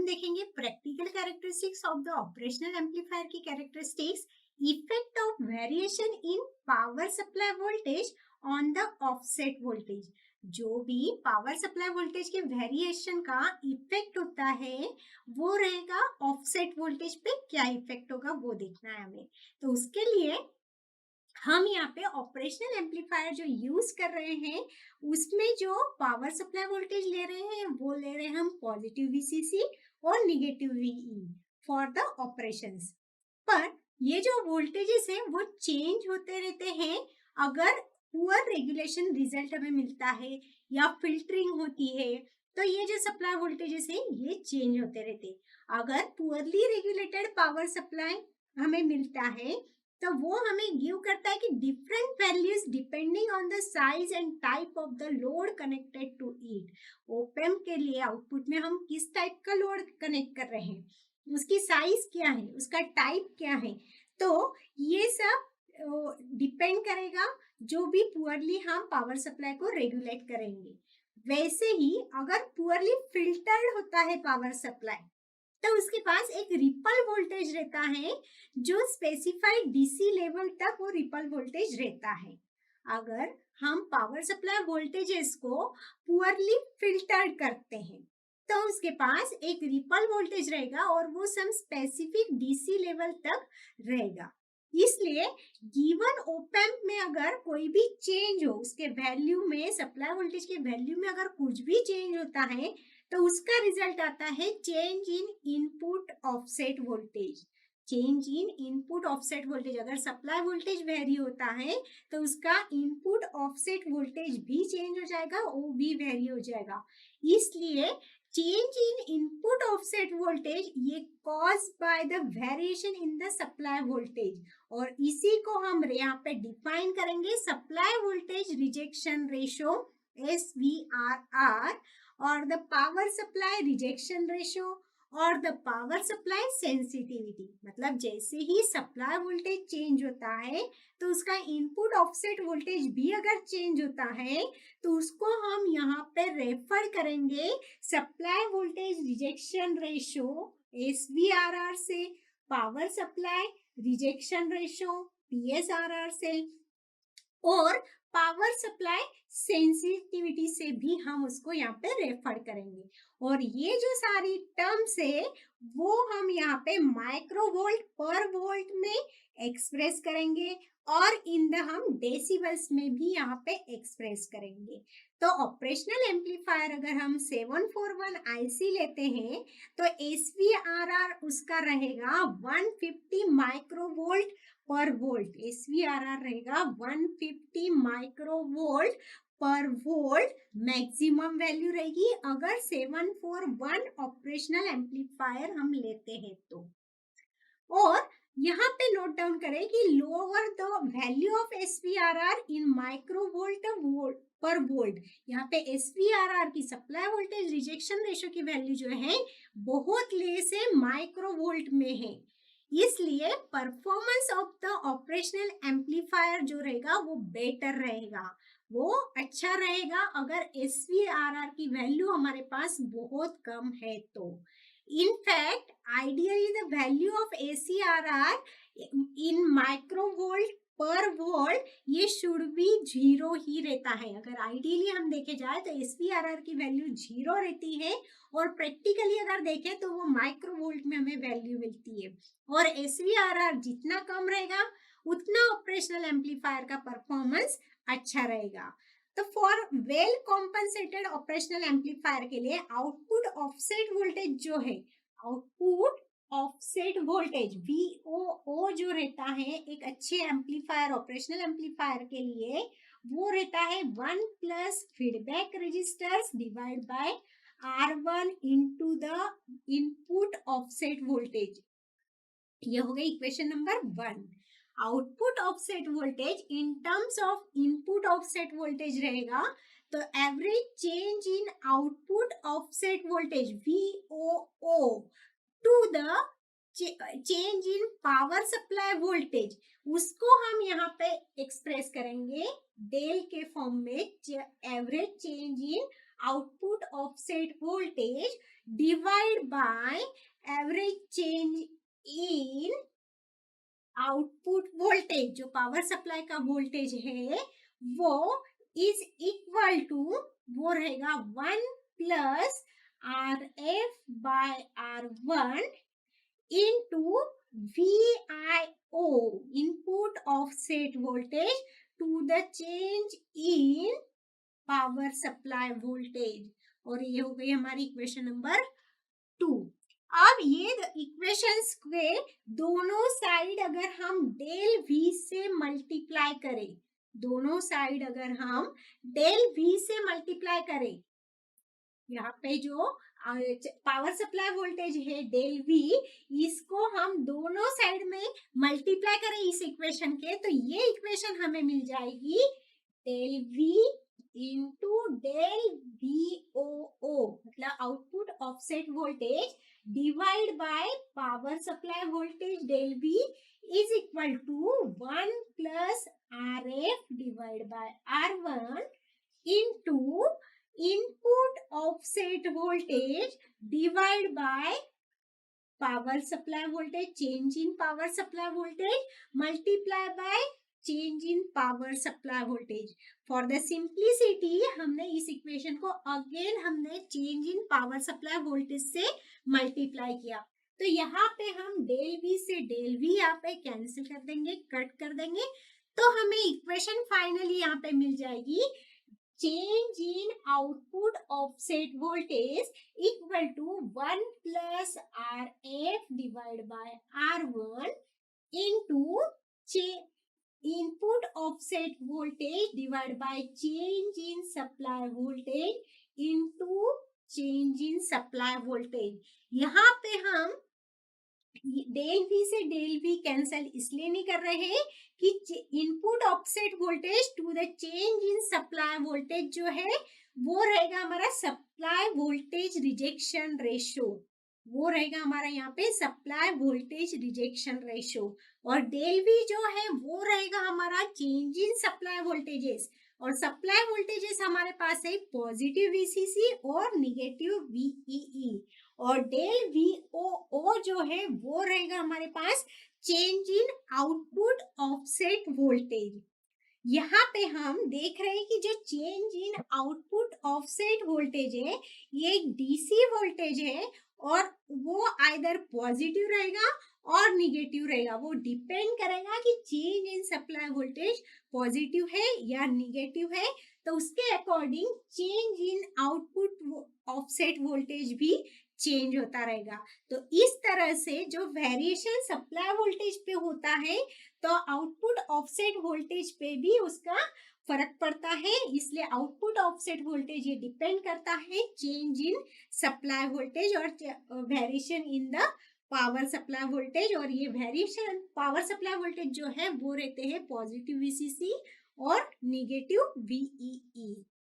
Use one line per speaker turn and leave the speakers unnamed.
हम देखेंगे practical characteristics of the operational amplifier की characteristics, effect of variation in power supply voltage on the offset voltage. जो भी power supply voltage के variation का effect होता है वो रहेगा ऑफसेट वोल्टेज पे, क्या इफेक्ट होगा वो देखना है हमें। तो उसके लिए हम यहाँ पे ऑपरेशनल एम्पलीफायर जो यूज कर रहे हैं उसमें जो पावर सप्लाई वोल्टेज ले रहे हैं वो ले रहे हैं हम पॉजिटिव वीसीसी और negative VE for the operations. पर ये जो वोल्टेजेस है वो चेंज होते रहते हैं अगर पुअर रेगुलेशन रिजल्ट हमें मिलता है या फिल्टरिंग होती है, तो ये जो सप्लाई वोल्टेजेस है ये चेंज होते रहते हैं। अगर पुअरली रेगुलेटेड पावर सप्लाई हमें मिलता है तो वो हमें गिव करता है कि different values depending on the size and type of the load connected to it. Op amp के लिए आउटपुट में हम किस टाइप का लोड कनेक्ट कर रहे हैं, उसकी साइज क्या है, उसका टाइप क्या है, तो ये सब डिपेंड करेगा जो भी पुअरली हम पावर सप्लाई को रेगुलेट करेंगे। वैसे ही अगर पुअरली फिल्टर्ड होता है पावर सप्लाई तो उसके पास एक रिपल वोल्टेज रहता है, जो स्पेसिफाइड डीसी लेवल तक वो रिपल वोल्टेज रहता है। अगर हम पावर सप्लाई वोल्टेजेस को पुअरली फिल्टर्ड करते हैं तो उसके पास एक रिपल वोल्टेज रहेगा और वो सम स्पेसिफिक डीसी लेवल तक रहेगा। इसलिए गिवन ओप एम्प में अगर कोई भी चेंज हो, उसके वैल्यू में, सप्लाई वोल्टेज के वैल्यू में अगर कुछ भी चेंज होता है तो उसका रिजल्ट आता है change in input offset voltage. Change in input offset voltage, अगर सप्लाई वोल्टेज वेरी होता है तो उसका इनपुट ऑफसेट वोल्टेज भी चेंज हो जाएगा, वो भी वेरी हो जाएगा। इसलिए change in input offset voltage ये cause by the variation in the supply voltage, और इसी को हम यहाँ पे डिफाइन करेंगे supply voltage rejection ratio SVRR, और the power supply rejection ratio और द पावर सप्लाई सेंसिटिविटी। मतलब जैसे ही सप्लाई वोल्टेज चेंज होता है तो उसका इनपुट ऑफसेट वोल्टेज भी अगर चेंज होता है तो उसको हम यहाँ पे रेफर करेंगे supply voltage rejection ratio SVRR से, power supply rejection ratio PSRR से, और पावर सप्लाई सेंसिटिविटी से भी हम उसको यहाँ पे रेफर करेंगे। और ये जो सारी टर्म्स है वो हम यहाँ पे माइक्रोवोल्ट पर वोल्ट में एक्सप्रेस करेंगे और इन द हम डेसिबल्स में भी यहाँ पे एक्सप्रेस करेंगे। तो ऑपरेशनल एम्पलीफायर अगर हम 741 IC लेते हैं तो SVRR उसका रहेगा 150 माइक्रोवोल्ट पर वोल्ट। SVRR रहेगा 150 माइक्रोवोल्ट पर वोल्ट, मैक्सिमम वैल्यू रहेगी अगर 741 ऑपरेशनल एम्पलीफायर हम लेते हैं तो। और यहाँ पे नोट डाउन करें कि lower the value of SVRR in microvolt पर वोल्ट, यहाँ पे SVRR की सप्लाई वोल्टेज रिजेक्शन रेशियो की वैल्यू जो है बहुत लेस है, माइक्रोवोल्ट में है। इसलिए performance of the operational amplifier जो रहेगा वो बेटर रहेगा, वो अच्छा रहेगा अगर SVRR की वैल्यू हमारे पास बहुत कम है तो। In fact, ideally the value of ACRR in microvolt पर वोल्ट ये शुड बी 0 ही रहता है। अगर आइडियली हम देखे जाए तो SVRR की वैल्यू 0 रहती है और प्रैक्टिकली अगर देखें तो वो माइक्रोवोल्ट में हमें वैल्यू मिलती है। और SVRR जितना कम रहेगा उतना ऑपरेशनल एम्पलीफायर का परफॉर्मेंस अच्छा रहेगा। तो for well compensated operational amplifier के लिए आउटपुट ऑफसेट वोल्टेज जो है, आउटपुट ऑफसेट वोल्टेज VOO जो रहता है एक अच्छे एम्पलीफायर, ऑपरेशनल एम्पलीफायर के लिए वो रहता है 1 plus feedback resistors divide by R1 into the input offset voltage. ये हो गई equation number 1। Output offset voltage in terms of input offset voltage रहेगा तो average change in output offset voltage VOO to the change in power supply voltage, उसको हम यहाँ पे express करेंगे डेल के फॉर्म में, average change in output offset voltage divide by average change in output voltage, जो पावर सप्लाई का voltage है वो इज इक्वल टू, वो रहेगा 1 plus R F by R one into VIO, input offset voltage, to the change in power supply voltage। और ये हो गई हमारी इक्वेशन नंबर 2। अब ये इक्वेशंस के दोनों साइड अगर हम डेल V से मल्टीप्लाई करें, दोनों साइड अगर हम डेल V से मल्टीप्लाई करें, यहाँ पे जो पावर सप्लाई वोल्टेज है डेल वी, इसको हम दोनों साइड में मल्टीप्लाई करें इस इक्वेशन के, तो ये इक्वेशन हमें मिल जाएगी del V into del V O O, मतलब output offset voltage divide by power supply voltage del V is equal to 1 plus R F divide by R one into input offset voltage divided by power supply voltage, change in power supply voltage multiply by change in power supply voltage। For the simplicity हमने इस equation को again हमने change in power supply voltage से multiply किया, तो यहाँ पे हम डेल वी से डेल वी यहाँ पे कैंसिल कर देंगे, कट कर देंगे, तो हमें इक्वेशन फाइनली यहाँ पे मिल जाएगी change in output offset voltage equal to 1 plus RF divided by R1 into input offset voltage divided by change in supply voltage into change in supply voltage। यहाँ पे हम डेल वी से del V cancel इसलिए नहीं कर रहे हैं कि input offset voltage to the change in supply voltage जो है वो रहेगा हमारा सप्लाई वोल्टेज रिजेक्शन रेशो, वो रहेगा हमारा यहाँ पे सप्लाई वोल्टेज रिजेक्शन रेशो, और डेल वी जो है वो रहेगा हमारा चेंज इन सप्लाई वोल्टेजेस, और सप्लाई वोल्टेजेस हमारे पास है पॉजिटिव वीसीसी और निगेटिव वीईई, और डेल वी ओ जो है वो रहेगा हमारे पास change in output offset voltage. यहाँ पे हम देख रहे हैं कि जो change in output offset voltage है ये एक डीसी वोल्टेज है, और वो आइदर पॉजिटिव रहेगा और निगेटिव रहेगा, वो डिपेंड करेगा कि change in supply voltage positive है या निगेटिव है, तो उसके according change in output offset voltage भी चेंज होता रहेगा। तो इस तरह से जो वेरिएशन सप्लाई वोल्टेज पे होता है तो आउटपुट ऑफसेट वोल्टेज पे भी उसका फर्क पड़ता है, इसलिए आउटपुट ऑफसेट वोल्टेज ये डिपेंड करता है चेंज इन सप्लाई वोल्टेज और variation in the power supply voltage, और ये वेरिएशन पावर सप्लाई वोल्टेज जो है वो रहते हैं पॉजिटिव वीसीसी और निगेटिव वीईई।